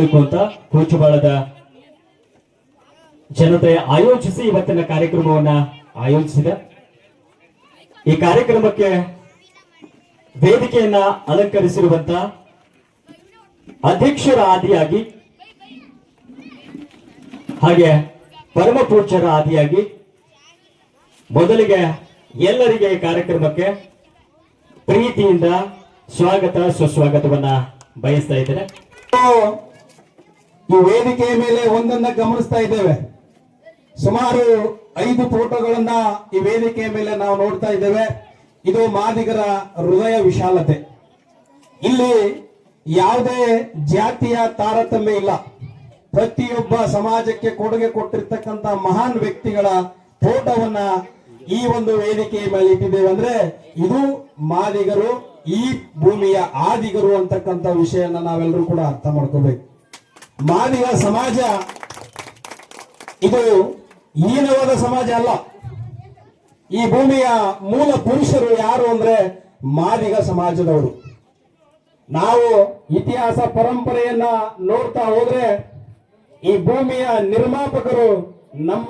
ಮಾಡಬೇಕು ಅಂತ ಕೂಚುಬಾಳದ ಜನತೆ ಆಯೋಜಿಸಿ ಇವತ್ತಿನ ಕಾರ್ಯಕ್ರಮವನ್ನ ಆಯೋಜಿಸಿದೆ. ಈ ಕಾರ್ಯಕ್ರಮಕ್ಕೆ ವೇದಿಕೆಯನ್ನ ಅಲಂಕರಿಸಿರುವಂತ ಅಧ್ಯಕ್ಷರ ಆದಿಯಾಗಿ ಹಾಗೆ ಪರಮ ಪೂಜ್ಯರ ಆದಿಯಾಗಿ ಮೊದಲಿಗೆ ಎಲ್ಲರಿಗೆ ಈ ಕಾರ್ಯಕ್ರಮಕ್ಕೆ ಪ್ರೀತಿಯಿಂದ ಸ್ವಾಗತ ಸುಸ್ವಾಗತವನ್ನ ಬಯಸ್ತಾ ಇದ್ದೇನೆ. ಈ ವೇದಿಕೆಯ ಮೇಲೆ ಒಂದನ್ನ ಗಮನಿಸ್ತಾ ಇದ್ದೇವೆ. ಸುಮಾರು 5 ಫೋಟೋಗಳನ್ನ ಈ ವೇದಿಕೆಯ ಮೇಲೆ ನಾವು ನೋಡ್ತಾ ಇದ್ದೇವೆ. ಇದು ಮಾದಿಗರ ಹೃದಯ ವಿಶಾಲತೆ. ಇಲ್ಲಿ ಯಾವುದೇ ಜಾತಿಯ ತಾರತಮ್ಯ ಇಲ್ಲ. ಪ್ರತಿಯೊಬ್ಬ ಸಮಾಜಕ್ಕೆ ಕೊಡುಗೆ ಕೊಟ್ಟಿರ್ತಕ್ಕಂಥ ಮಹಾನ್ ವ್ಯಕ್ತಿಗಳ ಫೋಟೋವನ್ನ ಈ ಒಂದು ವೇದಿಕೆಯ ಮೇಲೆ ಇಟ್ಟಿದ್ದೇವೆ. ಅಂದ್ರೆ ಇದು ಮಾದಿಗರು, ಈ ಭೂಮಿಯ ಆದಿಗರು ಅಂತಕ್ಕಂಥ ವಿಷಯನ ನಾವೆಲ್ಲರೂ ಕೂಡ ಅರ್ಥ ಮಾಡ್ಕೋಬೇಕು. ಮಾದಿಗ ಸಮಾಜ ಇದು ಹೀನವಾದ ಸಮಾಜ ಅಲ್ಲ. ಈ ಭೂಮಿಯ ಮೂಲ ಪುರುಷರು ಯಾರು ಅಂದ್ರೆ ಮಾದಿಗ ಸಮಾಜದವರು. ನಾವು ಇತಿಹಾಸ ಪರಂಪರೆಯನ್ನ ನೋಡ್ತಾ ಹೋದ್ರೆ ಈ ಭೂಮಿಯ ನಿರ್ಮಾಪಕರು ನಮ್ಮ